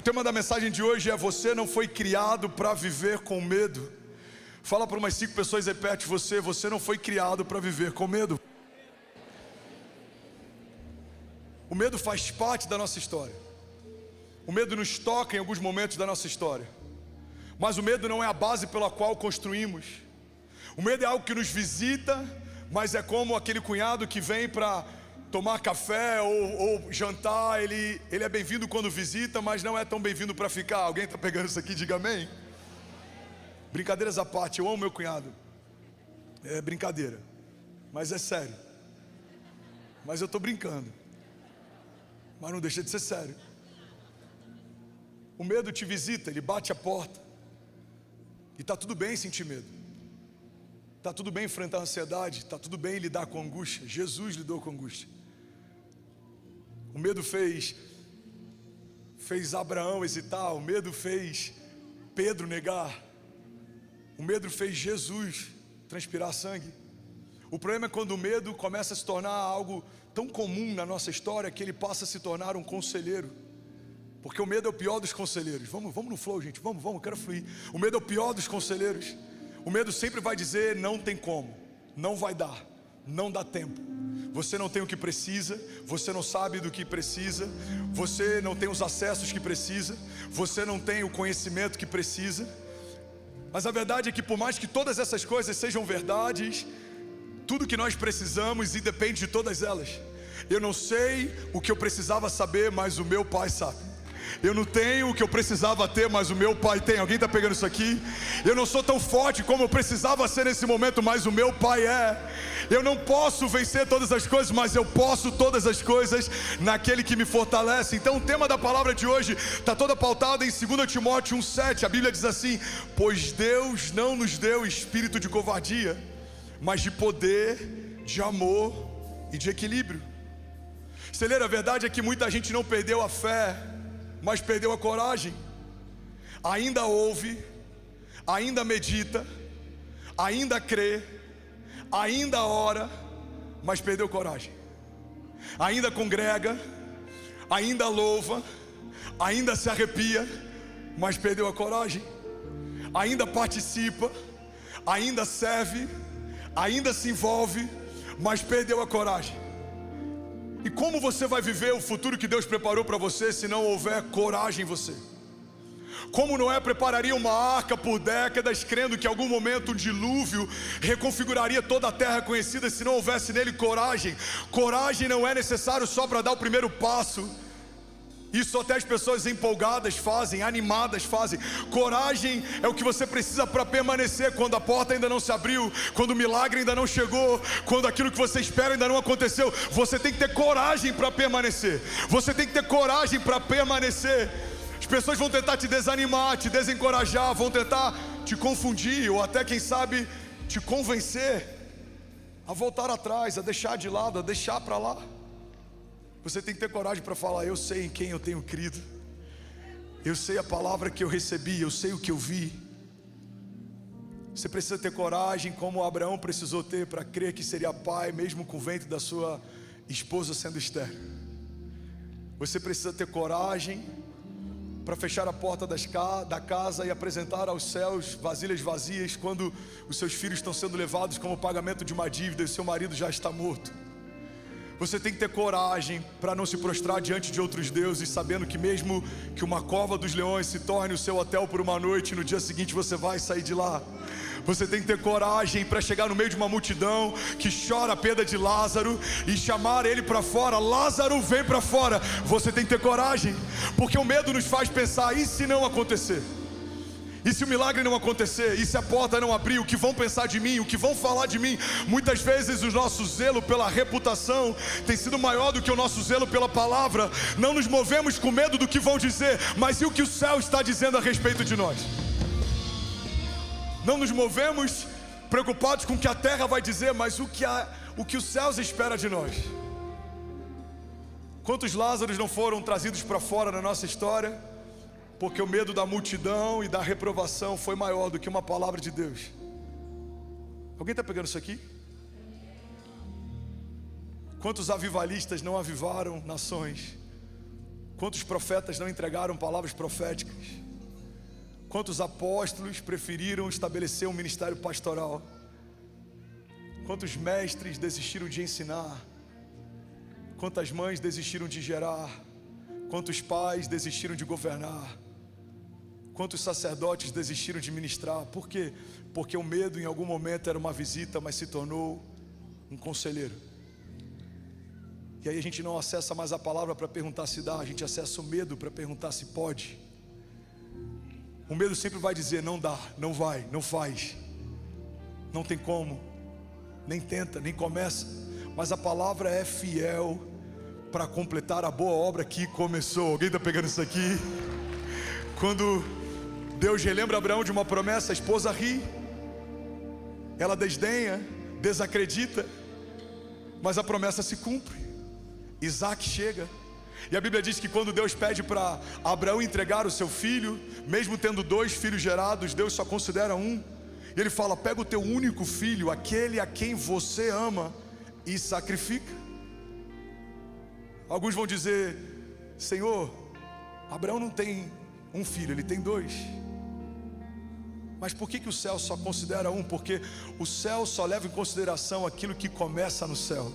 tema da mensagem de hoje é: você não foi criado para viver com medo. Fala para umas 5 pessoas e repete: você não foi criado para viver com medo. O medo faz parte da nossa história. O medo nos toca em alguns momentos da nossa história. Mas o medo não é a base pela qual construímos. O medo é algo que nos visita, mas é como aquele cunhado que vem para tomar café ou jantar. Ele é bem-vindo quando visita, mas não é tão bem-vindo para ficar. Alguém está pegando isso aqui? Diga amém. Brincadeiras à parte, eu amo meu cunhado. É brincadeira, mas é sério. Mas eu estou brincando, mas não deixa de ser sério. O medo te visita, ele bate a porta. E está tudo bem sentir medo. Está tudo bem enfrentar a ansiedade. Está tudo bem lidar com angústia. Jesus lidou com angústia. O medo fez Abraão hesitar. O medo fez Pedro negar. O medo fez Jesus transpirar sangue. O problema é quando o medo começa a se tornar algo tão comum na nossa história que ele passa a se tornar um conselheiro. Porque o medo é o pior dos conselheiros. Vamos no flow, gente, vamos, quero fluir. O medo é o pior dos conselheiros. O medo sempre vai dizer: não tem como, não vai dar, não dá tempo. Você não tem o que precisa, você não sabe do que precisa, você não tem os acessos que precisa, você não tem o conhecimento que precisa. Mas a verdade é que, por mais que todas essas coisas sejam verdades, tudo que nós precisamos independe de todas elas. Eu não sei o que eu precisava saber, mas o meu Pai sabe. Eu não tenho o que eu precisava ter, mas o meu Pai tem. Alguém está pegando isso aqui? Eu não sou tão forte como eu precisava ser nesse momento, mas o meu Pai é. Eu não posso vencer todas as coisas, mas eu posso todas as coisas naquele que me fortalece. Então o tema da palavra de hoje está toda pautada em 2 Timóteo 1,7. A Bíblia diz assim: pois Deus não nos deu espírito de covardia, mas de poder, de amor e de equilíbrio. Celeira, a verdade é que muita gente não perdeu a fé, mas perdeu a coragem. Ainda ouve, ainda medita, ainda crê, ainda ora, mas perdeu coragem. Ainda congrega, ainda louva, ainda se arrepia, mas perdeu a coragem. Ainda participa, ainda serve, ainda se envolve, mas perdeu a coragem. E como você vai viver o futuro que Deus preparou para você se não houver coragem em você? Como Noé prepararia uma arca por décadas, crendo que em algum momento um dilúvio reconfiguraria toda a terra conhecida, se não houvesse nele coragem? Coragem não é necessário só para dar o primeiro passo. Isso até as pessoas empolgadas fazem, animadas fazem. Coragem é o que você precisa para permanecer quando a porta ainda não se abriu, quando o milagre ainda não chegou, quando aquilo que você espera ainda não aconteceu. Você tem que ter coragem para permanecer. Você tem que ter coragem para permanecer. As pessoas vão tentar te desanimar, te desencorajar, vão tentar te confundir, ou até, quem sabe, te convencer a voltar atrás, a deixar de lado, a deixar para lá. Você tem que ter coragem para falar: eu sei em quem eu tenho crido, eu sei a palavra que eu recebi, eu sei o que eu vi. Você precisa ter coragem, como Abraão precisou ter para crer que seria pai, mesmo com o ventre da sua esposa sendo estéril. Você precisa ter coragem para fechar a porta da casa e apresentar aos céus vasilhas vazias, quando os seus filhos estão sendo levados como pagamento de uma dívida e seu marido já está morto. Você tem que ter coragem para não se prostrar diante de outros deuses, sabendo que mesmo que uma cova dos leões se torne o seu hotel por uma noite, no dia seguinte você vai sair de lá. Você tem que ter coragem para chegar no meio de uma multidão que chora a perda de Lázaro e chamar ele para fora: Lázaro, vem para fora. Você tem que ter coragem, porque o medo nos faz pensar: e se não acontecer? E se o milagre não acontecer? E se a porta não abrir? O que vão pensar de mim? O que vão falar de mim? Muitas vezes o nosso zelo pela reputação tem sido maior do que o nosso zelo pela palavra. Não nos movemos com medo do que vão dizer, mas e o que o céu está dizendo a respeito de nós? Não nos movemos preocupados com o que a terra vai dizer, mas o que os céus espera de nós. Quantos Lázaros não foram trazidos para fora na nossa história? Porque o medo da multidão e da reprovação foi maior do que uma palavra de Deus. Alguém está pegando isso aqui? Quantos avivalistas não avivaram nações? Quantos profetas não entregaram palavras proféticas? Quantos apóstolos preferiram estabelecer um ministério pastoral? Quantos mestres desistiram de ensinar? Quantas mães desistiram de gerar? Quantos pais desistiram de governar? Quantos sacerdotes desistiram de ministrar? Por quê? Porque o medo em algum momento era uma visita, mas se tornou um conselheiro. E aí a gente não acessa mais a palavra para perguntar se dá, a gente acessa o medo para perguntar se pode. O medo sempre vai dizer: não dá, não vai, não faz, não tem como, nem tenta, nem começa. Mas a palavra é fiel para completar a boa obra que começou. Alguém está pegando isso aqui? Quando Deus relembra Abraão de uma promessa, a esposa ri, ela desdenha, desacredita, mas a promessa se cumpre. Isaac chega, e a Bíblia diz que quando Deus pede para Abraão entregar o seu filho, mesmo tendo 2 filhos gerados, Deus só considera um. E ele fala: pega o teu único filho, aquele a quem você ama, e sacrifica. Alguns vão dizer: Senhor, Abraão não tem um filho, ele tem 2. Mas por que o céu só considera um? Porque o céu só leva em consideração aquilo que começa no céu.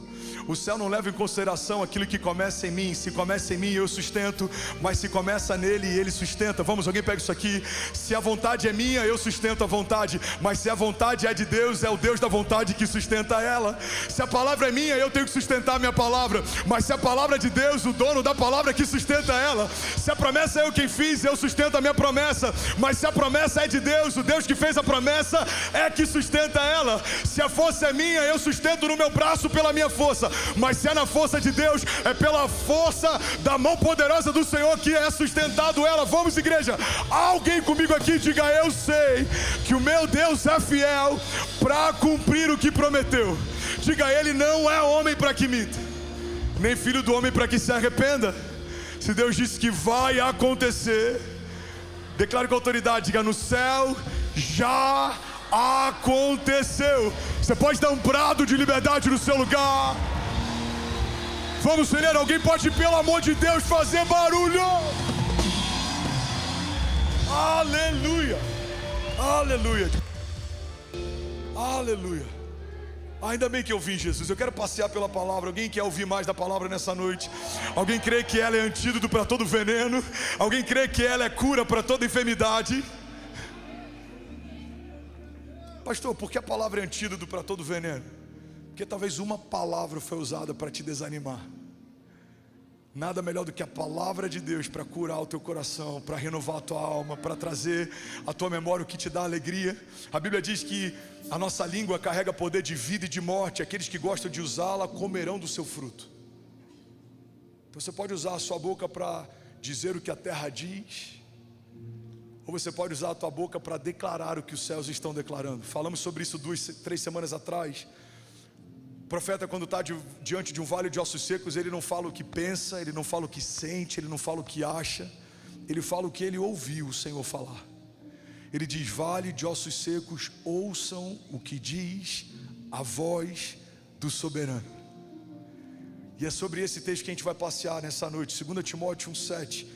O céu não leva em consideração aquilo que começa em mim. Se começa em mim, eu sustento, mas se começa nele, ele sustenta. Vamos, alguém pega isso aqui. Se a vontade é minha, eu sustento a vontade, mas se a vontade é de Deus, é o Deus da vontade que sustenta ela. Se a palavra é minha, eu tenho que sustentar a minha palavra, mas se a palavra é de Deus, o dono da palavra que sustenta ela. Se a promessa é eu quem fiz, eu sustento a minha promessa, mas se a promessa é de Deus, o Deus que fez a promessa é que sustenta ela. Se a força é minha, eu sustento no meu braço pela minha força, mas se é na força de Deus, é pela força da mão poderosa do Senhor que é sustentado ela. Vamos, igreja, alguém comigo aqui diga: eu sei que o meu Deus é fiel para cumprir o que prometeu. Diga: ele não é homem para que minta, nem filho do homem para que se arrependa. Se Deus disse que vai acontecer, declare com autoridade, diga: no céu já aconteceu. Você pode dar um brado de liberdade no seu lugar. Vamos, Senhor, alguém pode, pelo amor de Deus, fazer barulho? Aleluia, aleluia, aleluia. Ainda bem que eu vim, Jesus. Eu quero passear pela palavra. Alguém quer ouvir mais da palavra nessa noite? Alguém crê que ela é antídoto para todo veneno? Alguém crê que ela é cura para toda enfermidade? Pastor, por que a palavra é antídoto para todo veneno? Porque talvez uma palavra foi usada para te desanimar. Nada melhor do que a palavra de Deus para curar o teu coração, para renovar a tua alma, para trazer à tua memória o que te dá alegria. A Bíblia diz que a nossa língua carrega poder de vida e de morte. Aqueles que gostam de usá-la comerão do seu fruto. Então você pode usar a sua boca para dizer o que a terra diz, ou você pode usar a tua boca para declarar o que os céus estão declarando. Falamos sobre isso 3 semanas atrás. O profeta, quando está diante de um vale de ossos secos, ele não fala o que pensa, ele não fala o que sente, ele não fala o que acha, ele fala o que ele ouviu o Senhor falar. Ele diz: vale de ossos secos, ouçam o que diz a voz do soberano. E é sobre esse texto que a gente vai passear nessa noite. 2 Timóteo 1,7.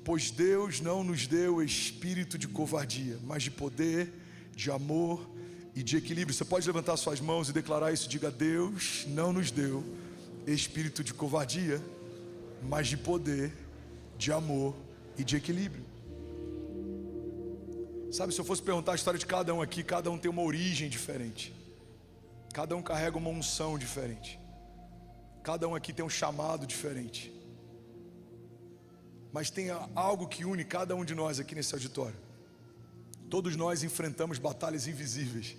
Pois Deus não nos deu espírito de covardia, mas de poder, de amor e de equilíbrio. Você pode levantar suas mãos e declarar isso. Diga: Deus não nos deu espírito de covardia, mas de poder, de amor e de equilíbrio. Sabe, se eu fosse perguntar a história de cada um aqui, cada um tem uma origem diferente, cada um carrega uma unção diferente, cada um aqui tem um chamado diferente, mas tem algo que une cada um de nós aqui nesse auditório. Todos nós enfrentamos batalhas invisíveis.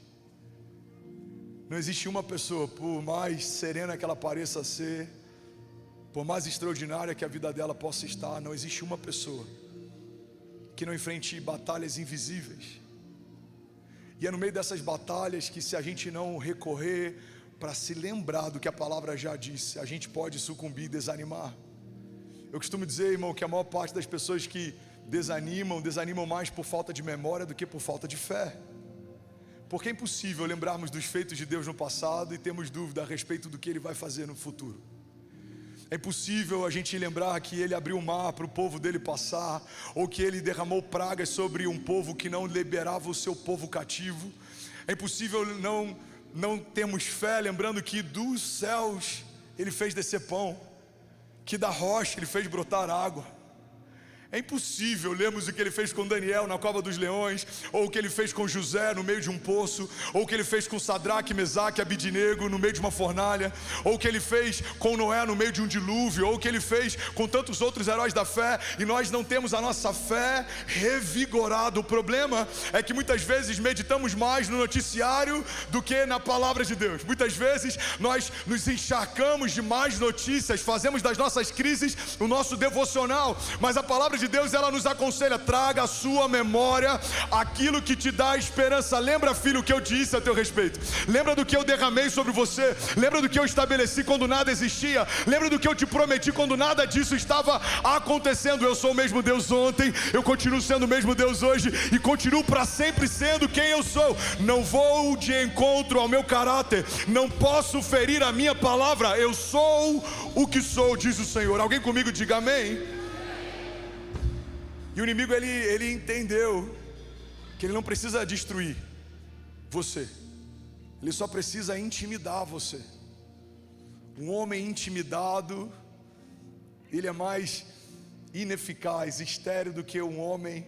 Não existe uma pessoa, por mais serena que ela pareça ser, por mais extraordinária que a vida dela possa estar, não existe uma pessoa que não enfrente batalhas invisíveis. E é no meio dessas batalhas que, se a gente não recorrer para se lembrar do que a palavra já disse, a gente pode sucumbir e desanimar. Eu costumo dizer, irmão, que a maior parte das pessoas que desanimam mais por falta de memória do que por falta de fé. Porque é impossível lembrarmos dos feitos de Deus no passado e termos dúvida a respeito do que Ele vai fazer no futuro. É impossível a gente lembrar que ele abriu o mar para o povo dele passar, ou que ele derramou pragas sobre um povo que não liberava o seu povo cativo. É impossível não termos fé lembrando que dos céus ele fez descer pão, que da rocha ele fez brotar água. É impossível lermos o que ele fez com Daniel na cova dos leões, ou o que ele fez com José no meio de um poço, ou o que ele fez com Sadraque, Mesaque e Abidnego no meio de uma fornalha, ou o que ele fez com Noé no meio de um dilúvio, ou o que ele fez com tantos outros heróis da fé, e nós não temos a nossa fé revigorada. O problema é que muitas vezes meditamos mais no noticiário do que na palavra de Deus. Muitas vezes nós nos encharcamos de mais notícias, fazemos das nossas crises o nosso devocional, mas a palavra de Deus, ela nos aconselha: traga à sua memória aquilo que te dá esperança. Lembra, filho, o que eu disse a teu respeito. Lembra do que eu derramei sobre você. Lembra do que eu estabeleci quando nada existia. Lembra do que eu te prometi quando nada disso estava acontecendo. Eu sou o mesmo Deus ontem, eu continuo sendo o mesmo Deus hoje e continuo para sempre sendo quem eu sou. Não vou de encontro ao meu caráter, não posso ferir a minha palavra. Eu sou o que sou, diz o Senhor. Alguém comigo diga amém. E o inimigo, ele entendeu que ele não precisa destruir você, ele só precisa intimidar você. Um homem intimidado, ele é mais ineficaz, estéril do que um homem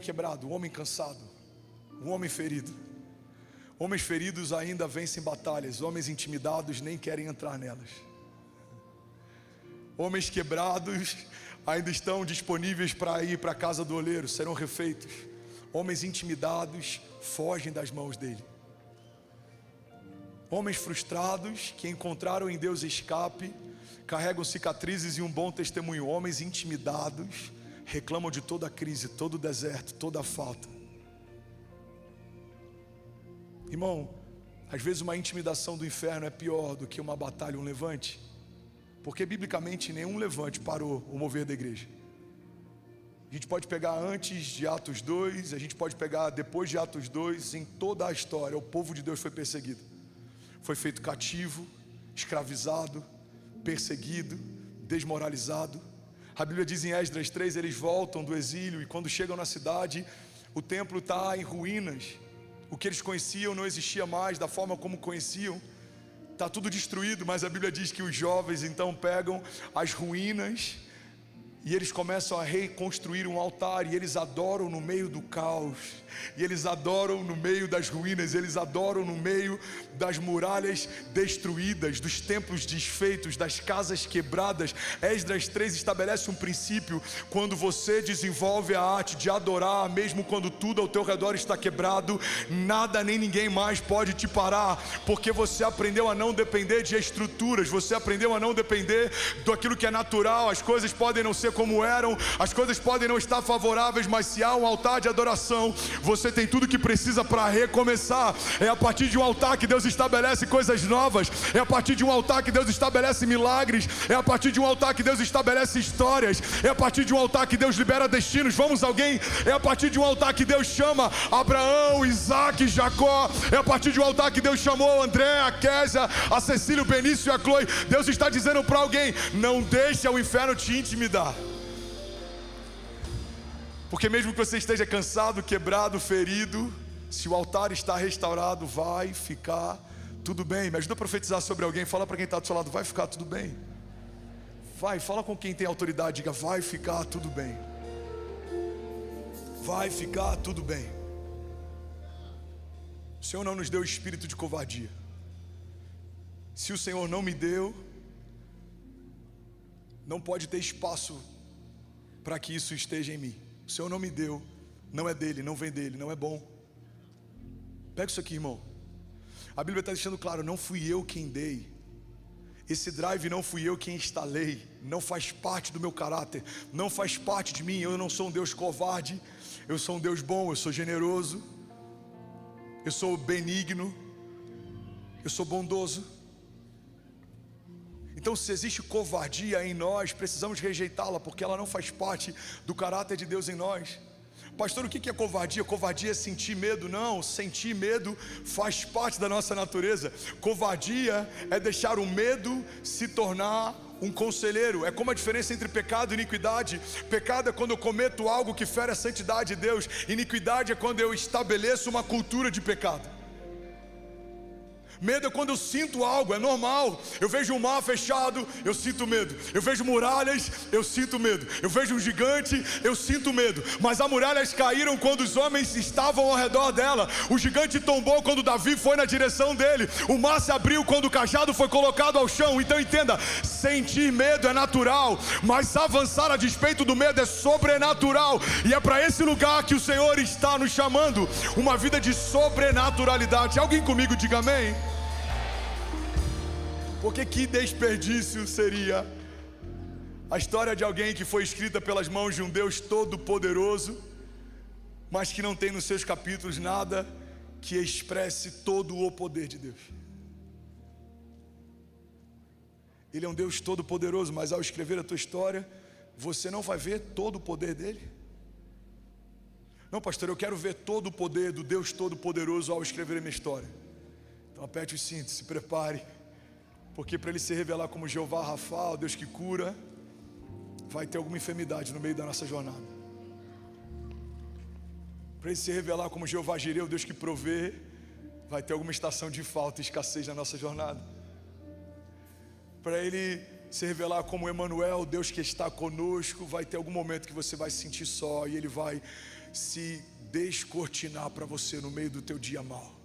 quebrado, um homem cansado, um homem ferido. Homens feridos ainda vencem batalhas, homens intimidados nem querem entrar nelas. Homens quebrados ainda estão disponíveis para ir para a casa do oleiro, serão refeitos. Homens intimidados fogem das mãos dele. Homens frustrados que encontraram em Deus escape, carregam cicatrizes e um bom testemunho. Homens intimidados reclamam de toda a crise, todo o deserto, toda a falta. Irmão, às vezes uma intimidação do inferno é pior do que uma batalha, um levante. Porque biblicamente nenhum levante parou o mover da igreja. A gente pode pegar antes de Atos 2, a gente pode pegar depois de Atos 2, em toda a história o povo de Deus foi perseguido. Foi feito cativo, escravizado, perseguido, desmoralizado. A Bíblia diz em Esdras 3, eles voltam do exílio e quando chegam na cidade, o templo está em ruínas. O que eles conheciam não existia mais da forma como conheciam. Está tudo destruído, mas a Bíblia diz que os jovens então pegam as ruínas e eles começam a reconstruir um altar, e eles adoram no meio do caos, e eles adoram no meio das ruínas, eles adoram no meio das muralhas destruídas, dos templos desfeitos, das casas quebradas. Esdras 3 estabelece um princípio: quando você desenvolve a arte de adorar, mesmo quando tudo ao teu redor está quebrado, nada nem ninguém mais pode te parar, porque você aprendeu a não depender de estruturas, você aprendeu a não depender daquilo que é natural. As coisas podem não ser como eram, as coisas podem não estar favoráveis, mas se há um altar de adoração, você tem tudo que precisa para recomeçar. É a partir de um altar que Deus estabelece coisas novas, é a partir de um altar que Deus estabelece milagres, é a partir de um altar que Deus estabelece histórias, é a partir de um altar que Deus libera destinos. Vamos, alguém? É a partir de um altar que Deus chama Abraão, Isaac, Jacó, é a partir de um altar que Deus chamou André, a Késia, a Cecília, o Benício e a Chloe. Deus está dizendo para alguém: não deixe o inferno te intimidar. Porque mesmo que você esteja cansado, quebrado, ferido, se o altar está restaurado, vai ficar tudo bem. Me ajuda a profetizar sobre alguém. Fala para quem está do seu lado: vai ficar tudo bem. Vai, fala com quem tem autoridade, diga: vai ficar tudo bem. Vai ficar tudo bem. O Senhor não nos deu espírito de covardia. Se o Senhor não me deu, não pode ter espaço para que isso esteja em mim. O Senhor não me deu, não é dele, não vem dele, não é bom. Pega isso aqui, irmão. A Bíblia está deixando claro: não fui eu quem dei. Esse drive não fui eu quem instalei. Não faz parte do meu caráter, não faz parte de mim. Eu não sou um Deus covarde, eu sou um Deus bom, eu sou generoso, eu sou benigno, eu sou bondoso. Então, se existe covardia em nós, precisamos rejeitá-la, porque ela não faz parte do caráter de Deus em nós. Pastor, o que é covardia? Covardia é sentir medo? Não, sentir medo faz parte da nossa natureza. Covardia é deixar o medo se tornar um conselheiro. É como a diferença entre pecado e iniquidade. Pecado é quando eu cometo algo que fere a santidade de Deus. Iniquidade é quando eu estabeleço uma cultura de pecado. Medo é quando eu sinto algo, é normal. Eu vejo um mar fechado, eu sinto medo. Eu vejo muralhas, eu sinto medo. Eu vejo um gigante, eu sinto medo. Mas as muralhas caíram quando os homens estavam ao redor dela. O gigante tombou quando Davi foi na direção dele. O mar se abriu quando o cajado foi colocado ao chão. Então entenda, sentir medo é natural, mas avançar a despeito do medo é sobrenatural. E é para esse lugar que o Senhor está nos chamando. Uma vida de sobrenaturalidade. Alguém comigo diga amém? Porque que desperdício seria a história de alguém que foi escrita pelas mãos de um Deus todo-poderoso, mas que não tem nos seus capítulos nada que expresse todo o poder de Deus. Ele é um Deus todo-poderoso, mas ao escrever a tua história, você não vai ver todo o poder dele? Não, pastor, eu quero ver todo o poder do Deus todo-poderoso ao escrever a minha história. Então aperte os cintos, se prepare. Porque para ele se revelar como Jeová Rafa, o Deus que cura, vai ter alguma enfermidade no meio da nossa jornada. Para ele se revelar como Jeová Jireh, o Deus que provê, vai ter alguma estação de falta e escassez na nossa jornada. Para ele se revelar como Emanuel, o Deus que está conosco, vai ter algum momento que você vai se sentir só e ele vai se descortinar para você no meio do teu dia mau.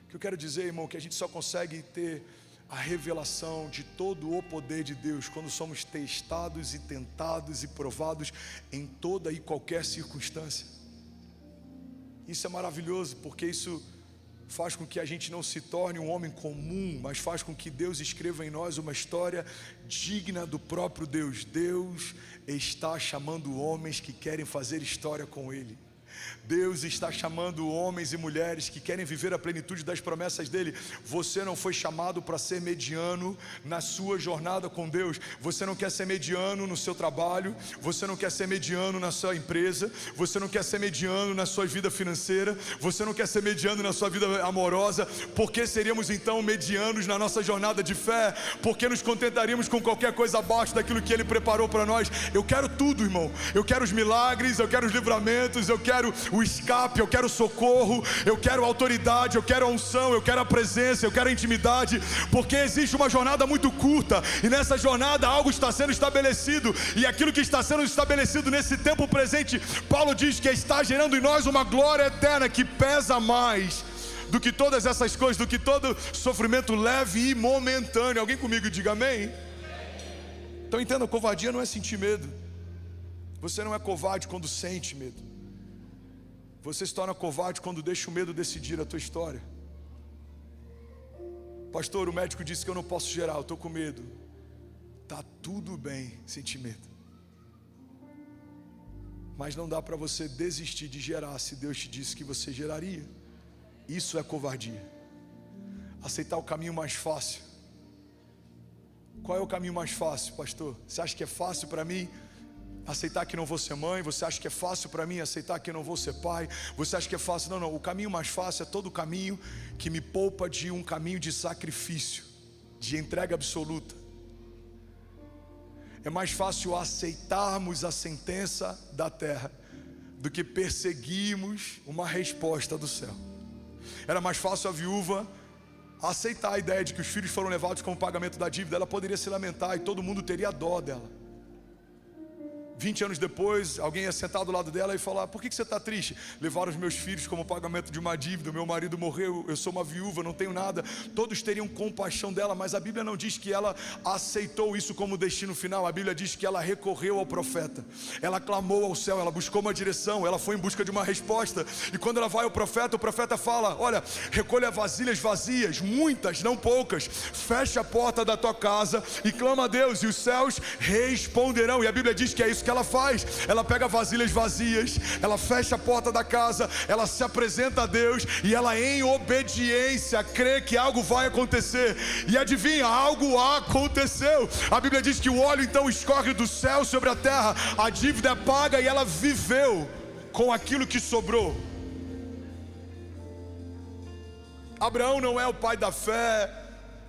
O que eu quero dizer, irmão, que a gente só consegue ter a revelação de todo o poder de Deus quando somos testados e tentados e provados em toda e qualquer circunstância. Isso é maravilhoso, porque isso faz com que a gente não se torne um homem comum, mas faz com que Deus escreva em nós uma história digna do próprio Deus. Deus está chamando homens que querem fazer história com Ele. Deus está chamando homens e mulheres que querem viver a plenitude das promessas dele. Você não foi chamado para ser mediano na sua jornada com Deus. Você não quer ser mediano no seu trabalho, você não quer ser mediano na sua empresa, você não quer ser mediano na sua vida financeira, você não quer ser mediano na sua vida amorosa. Por que seríamos então medianos na nossa jornada de fé? Porque nos contentaríamos com qualquer coisa abaixo daquilo que ele preparou para nós. Eu quero tudo, irmão. Eu quero os milagres, eu quero os livramentos, eu quero o escape, eu quero socorro, eu quero autoridade, eu quero a unção, eu quero a presença, eu quero a intimidade, porque existe uma jornada muito curta, e nessa jornada algo está sendo estabelecido, e aquilo que está sendo estabelecido nesse tempo presente, Paulo diz que está gerando em nós uma glória eterna, que pesa mais do que todas essas coisas, do que todo sofrimento leve e momentâneo. Alguém comigo diga amém? Então entenda, covardia não é sentir medo. Você não é covarde quando sente medo. Você se torna covarde quando deixa o medo decidir a tua história. Pastor, o médico disse que eu não posso gerar, eu estou com medo. Tá tudo bem sentir medo, mas não dá para você desistir de gerar se Deus te disse que você geraria. Isso é covardia. Aceitar o caminho mais fácil. Qual é o caminho mais fácil, pastor? Você acha que é fácil para mim aceitar que não vou ser mãe? Você acha que é fácil para mim aceitar que não vou ser pai? Você acha que é fácil? Não, não, o caminho mais fácil é todo o caminho que me poupa de um caminho de sacrifício, de entrega absoluta. É mais fácil aceitarmos a sentença da terra do que perseguirmos uma resposta do céu. Era mais fácil a viúva aceitar a ideia de que os filhos foram levados como pagamento da dívida. Ela poderia se lamentar e todo mundo teria dó dela. 20 anos depois, alguém ia sentar do lado dela e falar: por que você está triste? Levaram os meus filhos como pagamento de uma dívida, meu marido morreu, eu sou uma viúva, não tenho nada. Todos teriam compaixão dela, mas a Bíblia não diz que ela aceitou isso como destino final. A Bíblia diz que ela recorreu ao profeta, ela clamou ao céu, ela buscou uma direção, ela foi em busca de uma resposta. E quando ela vai ao profeta, o profeta fala: olha, recolha vasilhas vazias, muitas, não poucas, fecha a porta da tua casa e clama a Deus, e os céus responderão. E a Bíblia diz que é isso que ela faz. Ela pega vasilhas vazias, ela fecha a porta da casa, ela se apresenta a Deus e ela, em obediência, crê que algo vai acontecer. E adivinha, algo aconteceu. A Bíblia diz que o óleo então escorre do céu sobre a terra, a dívida é paga e ela viveu com aquilo que sobrou. Abraão não é o pai da fé,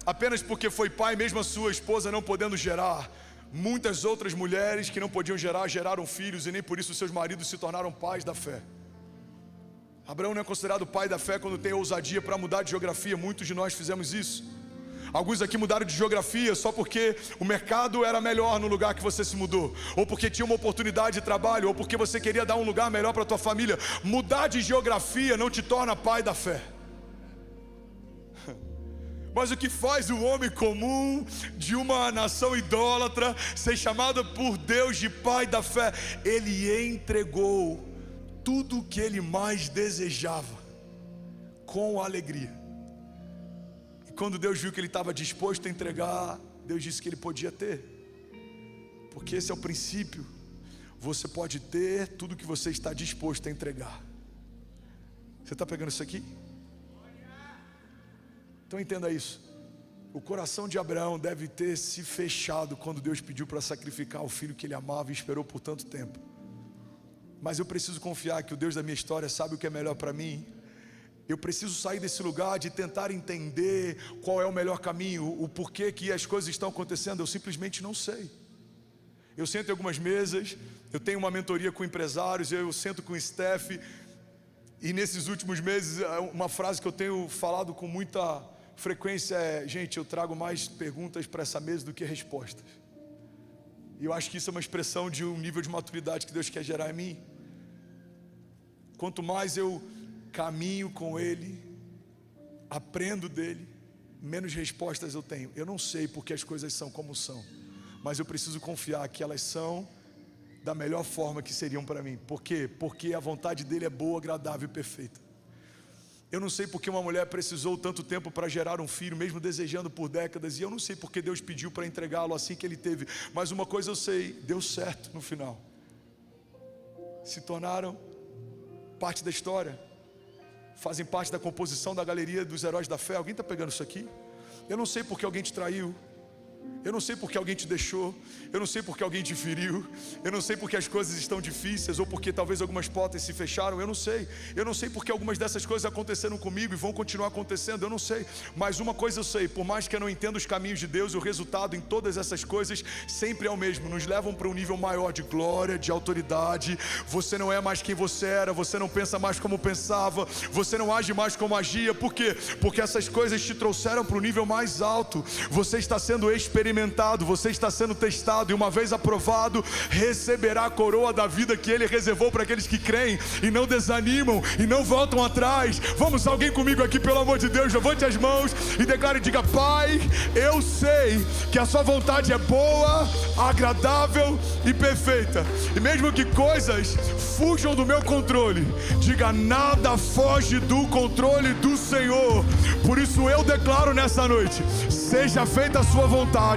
apenas porque foi pai, mesmo a sua esposa não podendo gerar, muitas outras mulheres que não podiam gerar, geraram filhos, e nem por isso seus maridos se tornaram pais da fé. Abraão não é considerado pai da fé quando tem ousadia para mudar de geografia. Muitos de nós fizemos isso. Alguns aqui mudaram de geografia só porque o mercado era melhor no lugar que você se mudou, ou porque tinha uma oportunidade de trabalho, ou porque você queria dar um lugar melhor para a tua família. Mudar de geografia não te torna pai da fé. Mas o que faz o homem comum de uma nação idólatra ser chamado por Deus de pai da fé? Ele entregou tudo o que ele mais desejava com alegria. E quando Deus viu que ele estava disposto a entregar, Deus disse que ele podia ter, porque esse é o princípio. Você pode ter tudo o que você está disposto a entregar. Você está pegando isso aqui? Então entenda isso. O coração de Abraão deve ter se fechado quando Deus pediu para sacrificar o filho que ele amava e esperou por tanto tempo. Mas eu preciso confiar que o Deus da minha história sabe o que é melhor para mim. Eu preciso sair desse lugar de tentar entender qual é o melhor caminho, o porquê que as coisas estão acontecendo. Eu simplesmente não sei. Eu sento em algumas mesas, eu tenho uma mentoria com empresários, eu sento com o staff, e nesses últimos meses, uma frase que eu tenho falado com muita frequência é: gente, eu trago mais perguntas para essa mesa do que respostas. E eu acho que isso é uma expressão de um nível de maturidade que Deus quer gerar em mim. Quanto mais eu caminho com Ele, aprendo dEle, menos respostas eu tenho. Eu não sei porque as coisas são como são, mas eu preciso confiar que elas são da melhor forma que seriam para mim. Por quê? Porque a vontade dEle é boa, agradável e perfeita. Eu não sei porque uma mulher precisou tanto tempo para gerar um filho, mesmo desejando por décadas, e eu não sei porque Deus pediu para entregá-lo assim que ele teve, mas uma coisa eu sei: deu certo no final. Se tornaram parte da história, fazem parte da composição da galeria dos heróis da fé. Alguém está pegando isso aqui? Eu não sei porque alguém te traiu, eu não sei porque alguém te deixou, eu não sei porque alguém te feriu, eu não sei porque as coisas estão difíceis, ou porque talvez algumas portas se fecharam, eu não sei porque algumas dessas coisas aconteceram comigo e vão continuar acontecendo, eu não sei, mas uma coisa eu sei: por mais que eu não entenda os caminhos de Deus, o resultado em todas essas coisas sempre é o mesmo, nos levam para um nível maior de glória, de autoridade. Você não é mais quem você era, você não pensa mais como pensava, você não age mais como agia. Por quê? Porque essas coisas te trouxeram para um nível mais alto. Você está sendo experimentado, você está sendo testado, e uma vez aprovado, receberá a coroa da vida que Ele reservou para aqueles que creem e não desanimam e não voltam atrás. Vamos, alguém comigo aqui, pelo amor de Deus, levante as mãos e declare e diga: Pai, eu sei que a sua vontade é boa, agradável e perfeita, e mesmo que coisas fujam do meu controle, diga: nada foge do controle do Senhor. Por isso eu declaro nessa noite: seja feita a sua vontade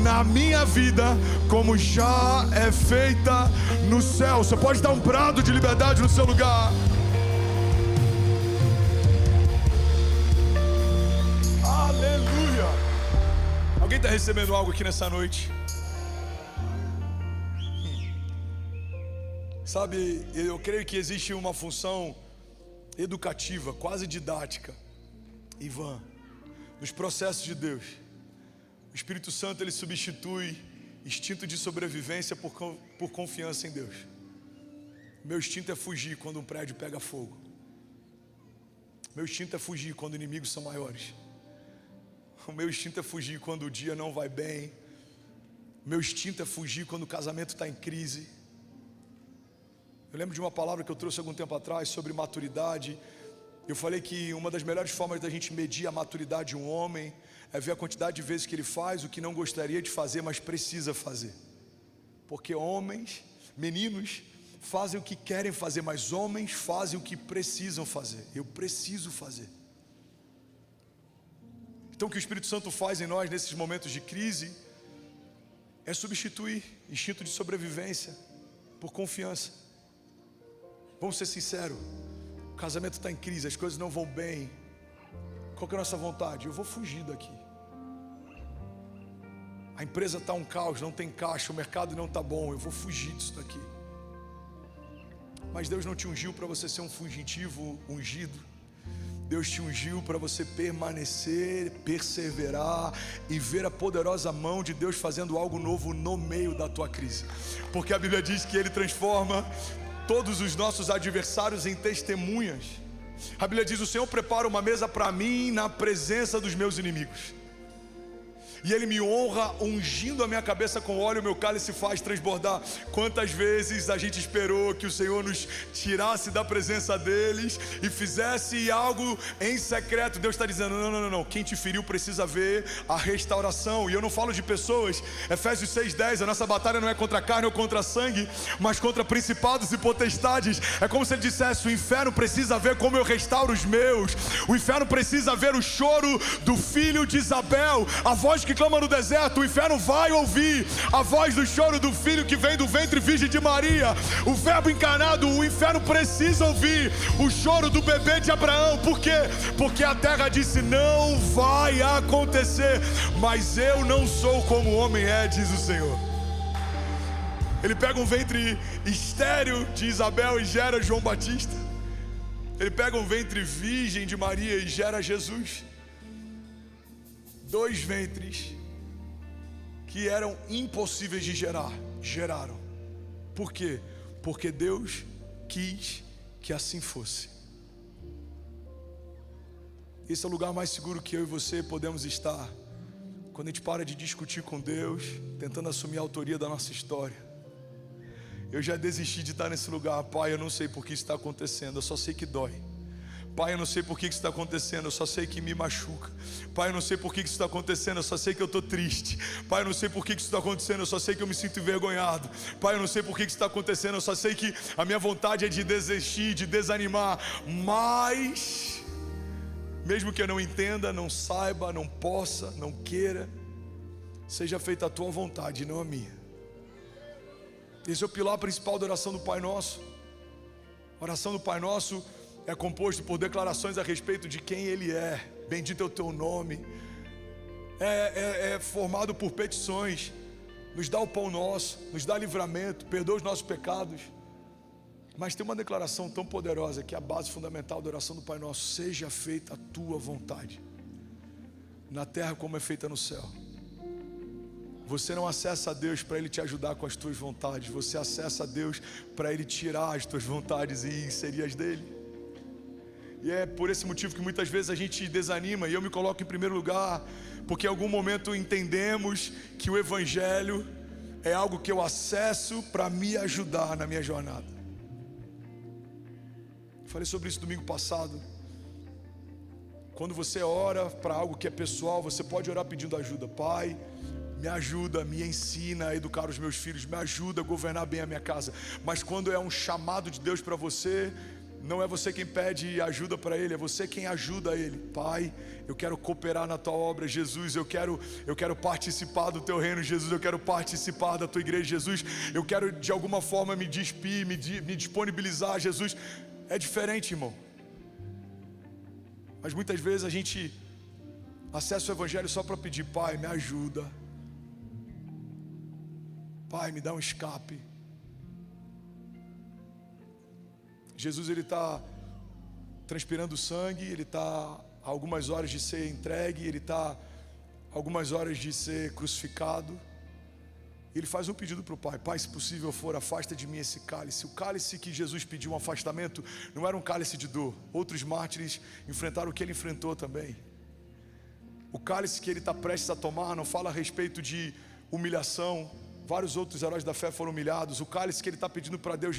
na minha vida, como já é feita no céu. Você pode dar um brado de liberdade no seu lugar. Aleluia! Alguém está recebendo algo aqui nessa noite? Sabe, eu creio que existe uma função educativa, quase didática, Ivan, nos processos de Deus. O Espírito Santo, ele substitui instinto de sobrevivência por confiança em Deus. Meu instinto é fugir quando um prédio pega fogo. Meu instinto é fugir quando inimigos são maiores. O meu instinto é fugir quando o dia não vai bem. Meu instinto é fugir quando o casamento está em crise. Eu lembro de uma palavra que eu trouxe algum tempo atrás sobre maturidade. Eu falei que uma das melhores formas da gente medir a maturidade de um homem é ver a quantidade de vezes que ele faz o que não gostaria de fazer, mas precisa fazer. Porque homens, meninos, fazem o que querem fazer, mas homens fazem o que precisam fazer. Eu preciso fazer. Então o que o Espírito Santo faz em nós nesses momentos de crise é substituir instinto de sobrevivência por confiança. Vamos ser sinceros, o casamento está em crise, as coisas não vão bem. Qual que é a nossa vontade? Eu vou fugir daqui. A empresa está um caos, não tem caixa, o mercado não está bom, eu vou fugir disso daqui. Mas Deus não te ungiu para você ser um fugitivo ungido. Deus te ungiu para você permanecer, perseverar e ver a poderosa mão de Deus fazendo algo novo no meio da tua crise. Porque a Bíblia diz que Ele transforma todos os nossos adversários em testemunhas. A Bíblia diz: o Senhor prepara uma mesa para mim na presença dos meus inimigos. E Ele me honra ungindo a minha cabeça com óleo, o meu cálice faz transbordar. Quantas vezes a gente esperou que o Senhor nos tirasse da presença deles e fizesse algo em secreto. Deus está dizendo: não, quem te feriu precisa ver a restauração. E eu não falo de pessoas. Efésios 6:10, a nossa batalha não é contra a carne ou contra sangue, mas contra principados e potestades. É como se Ele dissesse: o inferno precisa ver como eu restauro os meus. O inferno precisa ver o choro do filho de Isabel, a voz que clama no deserto. O inferno vai ouvir a voz do choro do filho que vem do ventre virgem de Maria, o verbo encarnado. O inferno precisa ouvir o choro do bebê de Abraão. Por quê? Porque a terra disse: não vai acontecer. Mas eu não sou como o homem é, diz o Senhor. Ele pega um ventre estéril de Isabel e gera João Batista. Ele pega um ventre virgem de Maria e gera Jesus. 2 ventres que eram impossíveis de gerar, geraram. Por quê? Porque Deus quis que assim fosse. Esse é o lugar mais seguro que eu e você podemos estar, quando a gente para de discutir com Deus, tentando assumir a autoria da nossa história. Eu já desisti de estar nesse lugar. Pai, eu não sei por que isso está acontecendo, eu só sei que dói. Pai, eu não sei por que isso está acontecendo, eu só sei que me machuca. Pai, eu não sei por que isso está acontecendo, eu só sei que eu estou triste. Pai, eu não sei por que isso está acontecendo, eu só sei que eu me sinto envergonhado. Pai, eu não sei por que isso está acontecendo, eu só sei que a minha vontade é de desistir, de desanimar. Mas, mesmo que eu não entenda, não saiba, não possa, não queira, seja feita a tua vontade, não a minha. Esse é o pilar principal da oração do Pai Nosso. A oração do Pai Nosso é composto por declarações a respeito de quem Ele é. Bendito é o teu nome. É formado por petições. Nos dá o pão nosso, nos dá livramento, perdoa os nossos pecados. Mas tem uma declaração tão poderosa que é a base fundamental da oração do Pai Nosso: seja feita a tua vontade, na terra como é feita no céu. Você não acessa a Deus para Ele te ajudar com as tuas vontades. Você acessa a Deus para Ele tirar as tuas vontades e inserir as dele. E é por esse motivo que muitas vezes a gente desanima. E eu me coloco em primeiro lugar, porque em algum momento entendemos que o Evangelho é algo que eu acesso para me ajudar na minha jornada. Falei sobre isso domingo passado. Quando você ora para algo que é pessoal, você pode orar pedindo ajuda. Pai, me ajuda, me ensina a educar os meus filhos, me ajuda a governar bem a minha casa. Mas quando é um chamado de Deus para você, não é você quem pede ajuda para Ele, é você quem ajuda Ele. Pai, eu quero cooperar na Tua obra, Jesus. Eu quero participar do Teu reino, Jesus. Eu quero participar da Tua igreja, Jesus. Eu quero de alguma forma me despir, me disponibilizar, Jesus. É diferente, irmão. Mas muitas vezes a gente acessa o Evangelho só para pedir: Pai, me ajuda. Pai, me dá um escape. Jesus, Ele está transpirando sangue, Ele está a algumas horas de ser entregue, Ele está a algumas horas de ser crucificado. Ele faz um pedido para o Pai: Pai, se possível for, afasta de mim esse cálice. O cálice que Jesus pediu um afastamento não era um cálice de dor. Outros mártires enfrentaram o que Ele enfrentou também. O cálice que Ele está prestes a tomar não fala a respeito de humilhação. Vários outros heróis da fé foram humilhados. O cálice que Ele está pedindo para Deus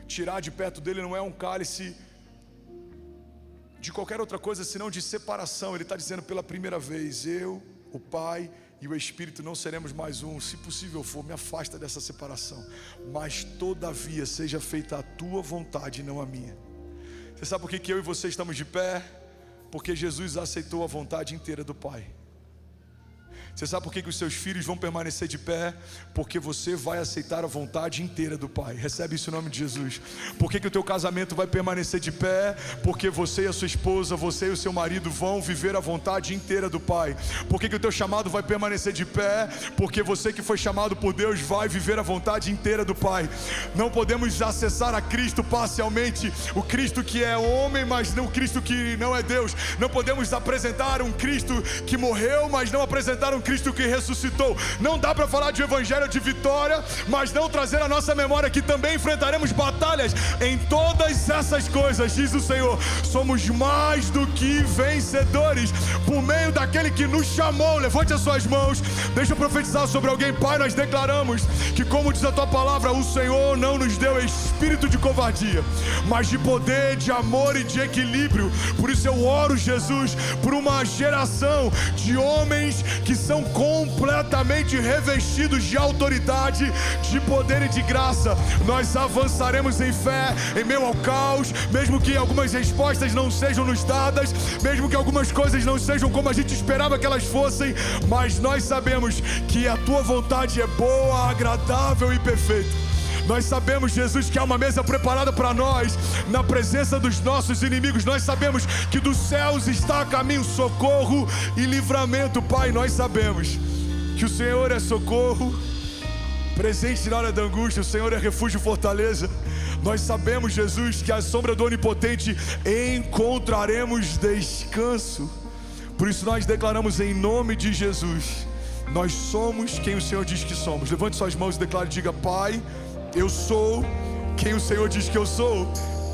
tirar de perto dele não é um cálice de qualquer outra coisa senão de separação. Ele está dizendo: pela primeira vez, eu, o Pai e o Espírito não seremos mais um. Se possível for, me afasta dessa separação, mas todavia seja feita a tua vontade e não a minha. Você sabe por que eu e você estamos de pé? Porque Jesus aceitou a vontade inteira do Pai. Você sabe por que os seus filhos vão permanecer de pé? Porque você vai aceitar a vontade inteira do Pai. Recebe isso em nome de Jesus. Por que o teu casamento vai permanecer de pé? Porque você e a sua esposa, você e o seu marido vão viver a vontade inteira do Pai. Por que o teu chamado vai permanecer de pé? Porque você que foi chamado por Deus vai viver a vontade inteira do Pai. Não podemos acessar a Cristo parcialmente, o Cristo que é homem, mas não o Cristo que não é Deus. Não podemos apresentar um Cristo que morreu, mas não apresentar um Cristo que ressuscitou. Não dá para falar de evangelho de vitória, mas não trazer a nossa memória que também enfrentaremos batalhas. Em todas essas coisas, diz o Senhor, somos mais do que vencedores por meio daquele que nos chamou. Levante as suas mãos, deixa eu profetizar sobre alguém. Pai, nós declaramos que, como diz a tua palavra, o Senhor não nos deu espírito de covardia, mas de poder, de amor e de equilíbrio. Por isso eu oro, Jesus, por uma geração de homens que são completamente revestidos de autoridade, de poder e de graça. Nós avançaremos em fé, em meio ao caos, mesmo que algumas respostas não sejam nos dadas, mesmo que algumas coisas não sejam como a gente esperava que elas fossem, mas nós sabemos que a tua vontade é boa, agradável e perfeita. Nós sabemos, Jesus, que há uma mesa preparada para nós, na presença dos nossos inimigos. Nós sabemos que dos céus está a caminho socorro e livramento. Pai, nós sabemos que o Senhor é socorro, presente na hora da angústia. O Senhor é refúgio e fortaleza. Nós sabemos, Jesus, que à sombra do Onipotente encontraremos descanso. Por isso nós declaramos em nome de Jesus, nós somos quem o Senhor diz que somos. Levante suas mãos e declare, diga: Pai, eu sou quem o Senhor diz que eu sou.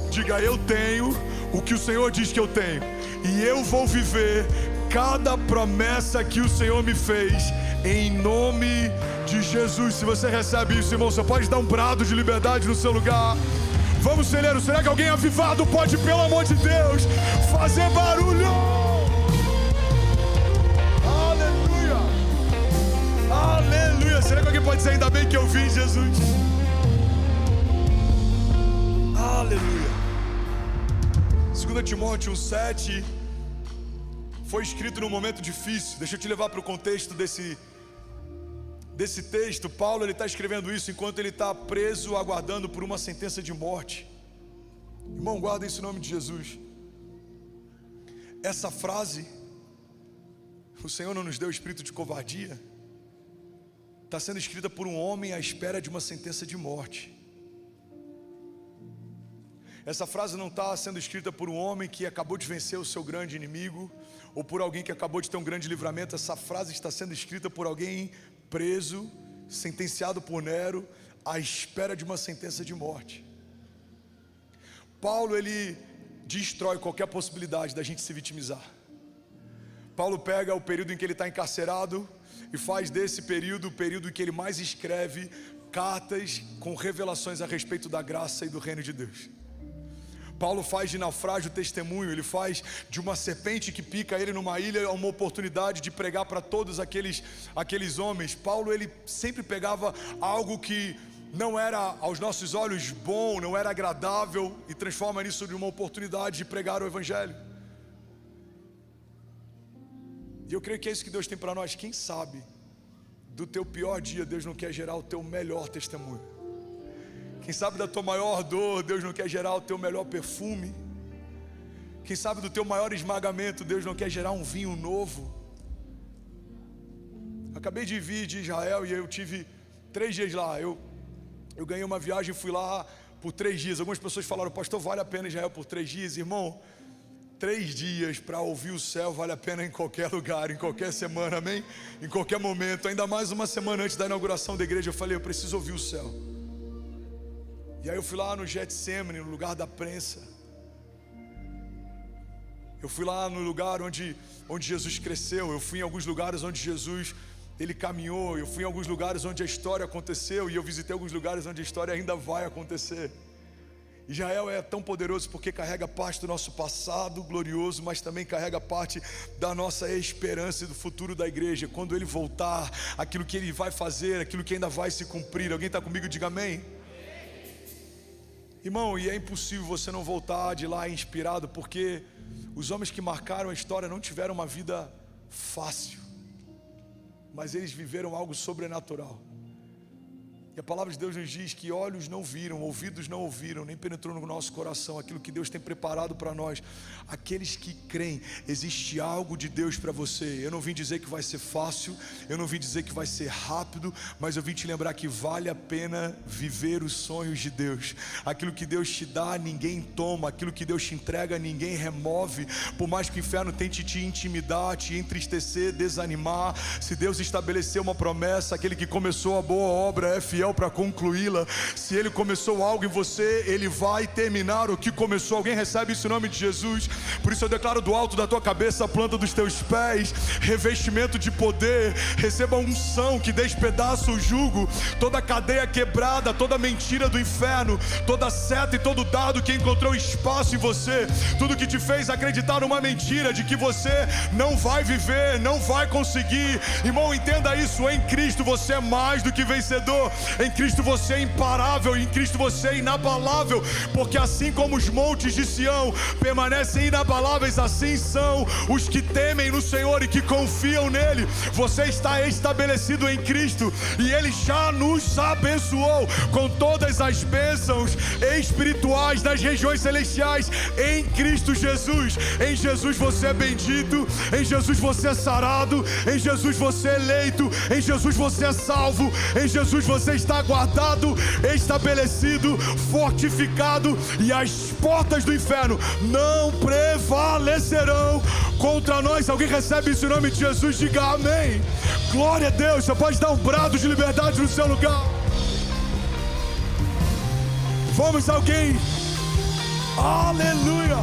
Diga: eu tenho o que o Senhor diz que eu tenho, e eu vou viver cada promessa que o Senhor me fez, em nome de Jesus. Se você recebe isso, irmão, você pode dar um brado de liberdade no seu lugar. Vamos, celeiro. Será que alguém avivado pode, pelo amor de Deus, fazer barulho? Aleluia, aleluia. Será que alguém pode dizer: ainda bem que eu vim, Jesus? Aleluia. 2 Timóteo 1,7 foi escrito num momento difícil. Deixa eu te levar para o contexto desse texto. Paulo está escrevendo isso enquanto ele está preso, aguardando por uma sentença de morte. Irmão, guarda isso em nome de Jesus. Essa frase, o Senhor não nos deu espírito de covardia, está sendo escrita por um homem à espera de uma sentença de morte. Essa frase não está sendo escrita por um homem que acabou de vencer o seu grande inimigo, ou por alguém que acabou de ter um grande livramento. Essa frase está sendo escrita por alguém preso, sentenciado por Nero, à espera de uma sentença de morte. Paulo, ele destrói qualquer possibilidade da gente se vitimizar. Paulo pega o período em que ele está encarcerado e faz desse período o período em que ele mais escreve cartas com revelações a respeito da graça e do reino de Deus. Paulo faz de naufrágio testemunho. Ele faz de uma serpente que pica ele numa ilha uma oportunidade de pregar para todos aqueles homens. Paulo, ele sempre pegava algo que não era aos nossos olhos bom, não era agradável, e transforma nisso de uma oportunidade de pregar o Evangelho. E eu creio que é isso que Deus tem para nós. Quem sabe do teu pior dia Deus não quer gerar o teu melhor testemunho. Quem sabe da tua maior dor Deus não quer gerar o teu melhor perfume. Quem sabe do teu maior esmagamento Deus não quer gerar um vinho novo. Acabei de vir de Israel e eu tive 3 dias lá. Eu ganhei uma viagem e fui lá por 3 dias. Algumas pessoas falaram: pastor, vale a pena Israel por 3 dias? Irmão, 3 dias para ouvir o céu vale a pena em qualquer lugar, em qualquer semana, amém? Em qualquer momento. Ainda mais uma semana antes da inauguração da igreja, eu falei: eu preciso ouvir o céu. E aí eu fui lá no Getsemane, no lugar da prensa. Eu fui lá no lugar onde Jesus cresceu. Eu fui em alguns lugares onde Jesus, ele caminhou. Eu fui em alguns lugares onde a história aconteceu. E eu visitei alguns lugares onde a história ainda vai acontecer. Israel é tão poderoso porque carrega parte do nosso passado glorioso, mas também carrega parte da nossa esperança e do futuro da igreja. Quando ele voltar, aquilo que ele vai fazer, aquilo que ainda vai se cumprir. Alguém está comigo? Diga amém. Irmão, e é impossível você não voltar de lá inspirado, porque os homens que marcaram a história não tiveram uma vida fácil. mas eles viveram algo sobrenatural. E a palavra de Deus nos diz que olhos não viram, ouvidos não ouviram, nem penetrou no nosso coração aquilo que Deus tem preparado para nós. Aqueles que creem, existe algo de Deus para você. Eu não vim dizer que vai ser fácil, eu não vim dizer que vai ser rápido, mas eu vim te lembrar que vale a pena viver os sonhos de Deus. Aquilo que Deus te dá, ninguém toma. Aquilo que Deus te entrega, ninguém remove. Por mais que o inferno tente te intimidar, te entristecer, desanimar, se Deus estabeleceu uma promessa, aquele que começou a boa obra é fiel para concluí-la. Se Ele começou algo em você, Ele vai terminar o que começou. Alguém recebe isso em nome de Jesus? Por isso eu declaro do alto da tua cabeça, a planta dos teus pés, revestimento de poder. Receba unção que despedaça o jugo, toda cadeia quebrada, toda mentira do inferno, toda seta e todo dardo que encontrou espaço em você, tudo que te fez acreditar numa mentira de que você não vai viver, não vai conseguir. Irmão, entenda isso: em Cristo você é mais do que vencedor. Em Cristo você é imparável, em Cristo você é inabalável, porque assim como os montes de Sião permanecem inabaláveis, assim são os que temem no Senhor e que confiam nele. Você está estabelecido em Cristo e Ele já nos abençoou com todas as bênçãos espirituais nas regiões celestiais em Cristo Jesus. Em Jesus você é bendito, em Jesus você é sarado, em Jesus você é eleito, em Jesus você é salvo, em Jesus você está guardado, estabelecido, fortificado, e as portas do inferno não prevalecerão contra nós. Alguém recebe isso em nome de Jesus? Diga amém. Glória a Deus. Você pode dar um brado de liberdade no seu lugar. Vamos, alguém. Aleluia.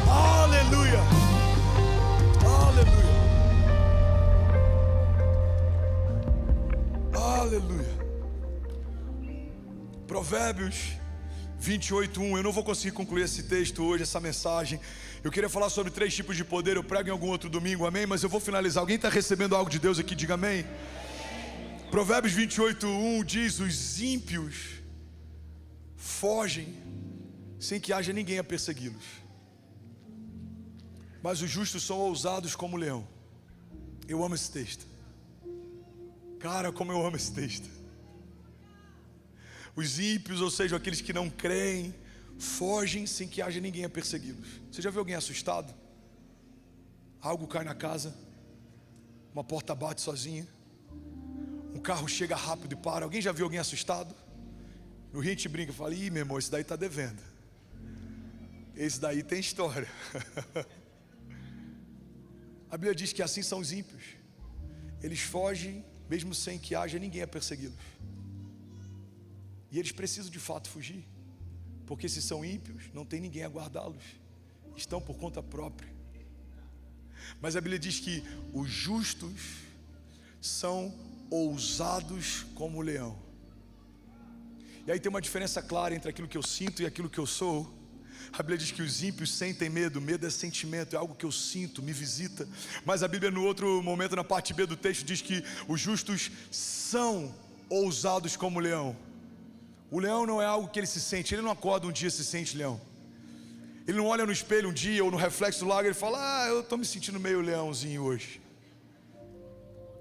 Aleluia. Aleluia. Aleluia. Provérbios 28:1. Eu não vou conseguir concluir esse texto hoje, essa mensagem. Eu queria falar sobre 3 tipos de poder. Eu prego em algum outro domingo, amém? Mas eu vou finalizar. Alguém está recebendo algo de Deus aqui? Diga amém. Provérbios 28:1 diz: os ímpios fogem sem que haja ninguém a persegui-los, mas os justos são ousados como o leão. Eu amo esse texto. Cara, como eu amo esse texto. Os ímpios, ou seja, aqueles que não creem, fogem sem que haja ninguém a persegui-los. Você já viu alguém assustado? Algo cai na casa, uma porta bate sozinha, um carro chega rápido e para. Alguém já viu alguém assustado? No Rio a gente brinca e fala: ih, meu irmão, esse daí está devendo. Esse daí tem história. A Bíblia diz que assim são os ímpios. Eles fogem mesmo sem que haja ninguém a persegui-los. E eles precisam de fato fugir, porque se são ímpios, não tem ninguém a guardá-los, estão por conta própria. Mas a Bíblia diz que os justos são ousados como o leão. E aí tem uma diferença clara entre aquilo que eu sinto e aquilo que eu sou. A Bíblia diz que os ímpios sentem medo. Medo é sentimento, é algo que eu sinto, me visita. Mas a Bíblia, no outro momento, na parte B do texto, diz que os justos são ousados como o leão. O leão não é algo que ele se sente. Ele não acorda um dia e se sente leão. Ele não olha no espelho um dia ou no reflexo do lago e ele fala: eu estou me sentindo meio leãozinho hoje.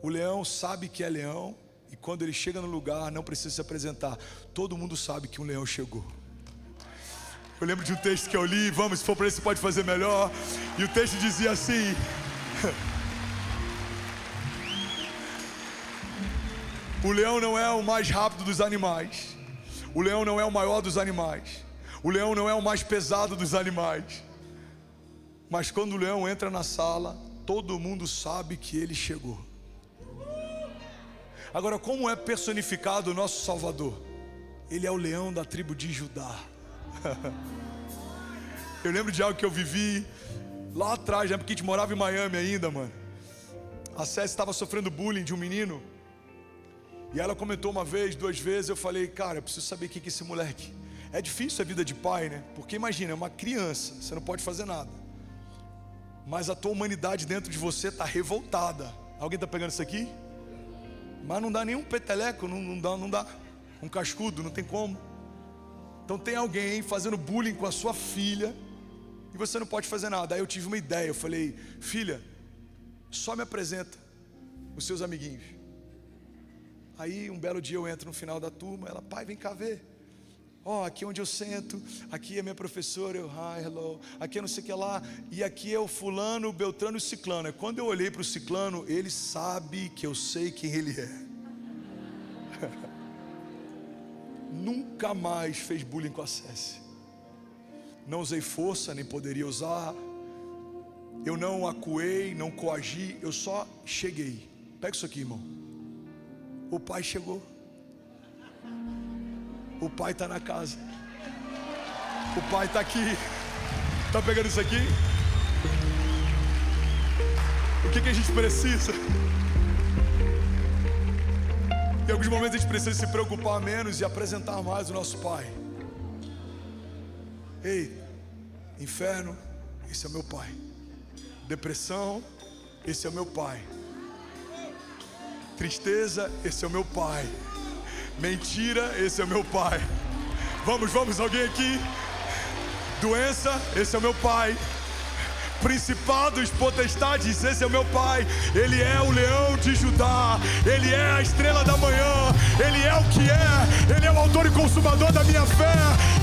O leão sabe que é leão, e quando ele chega no lugar, não precisa se apresentar. Todo mundo sabe que um leão chegou. Eu lembro de um texto que eu li, vamos, se for para esse pode fazer melhor. E o texto dizia assim: o leão não é o mais rápido dos animais, o leão não é o maior dos animais, o leão não é o mais pesado dos animais, mas quando o leão entra na sala, todo mundo sabe que ele chegou. Agora, como é personificado o nosso Salvador? Ele é o leão da tribo de Judá. Eu lembro de algo que eu vivi lá atrás, porque a gente morava em Miami ainda, mano. A Cécia estava sofrendo bullying de um menino, e ela comentou uma vez, 2 vezes. Eu falei: cara, eu preciso saber o que é esse moleque. É difícil a vida de pai, né? Porque imagina, é uma criança, você não pode fazer nada, mas a tua humanidade dentro de você está revoltada. Alguém está pegando isso aqui? Mas não dá nenhum peteleco, não dá um cascudo, não tem como. Então tem alguém fazendo bullying com a sua filha e você não pode fazer nada. Aí eu tive uma ideia, eu falei: filha, só me apresenta, os seus amiguinhos. Aí um belo dia eu entro no final da turma, ela, pai, vem cá ver. Aqui é onde eu sento, aqui é minha professora, eu, hi, hello, aqui é não sei o que lá, e aqui é o fulano, Beltrano e Ciclano. Quando eu olhei para o Ciclano, ele sabe que eu sei quem ele é. Nunca mais fez bullying com a Cécia. Não usei força, nem poderia usar. Eu não acuei, não coagi, eu só cheguei. Pega isso aqui, irmão. O pai chegou. O pai está na casa. O pai está aqui. Está pegando isso aqui? O que a gente precisa? Em alguns momentos a gente precisa se preocupar menos e apresentar mais o nosso pai. Ei, inferno, esse é o meu pai. Depressão, esse é o meu pai. Tristeza, esse é o meu pai. Mentira, esse é o meu pai. Vamos, alguém aqui? Doença, esse é o meu pai. Principados, potestades, esse é o meu pai. Ele é o leão de Judá. Ele é a estrela da manhã. Ele é o que é. Ele é o autor e consumador da minha fé.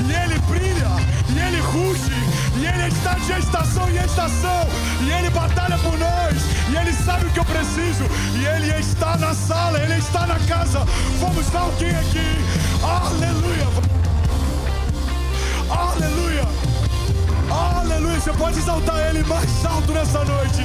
E ele brilha, e ele ruge, e ele está de estação em estação, e ele batalha por nós, e ele sabe o que eu preciso, e ele está na sala, ele está na casa. Vamos dar alguém aqui. Aleluia. Aleluia. Aleluia. Você pode exaltar ele mais alto nessa noite.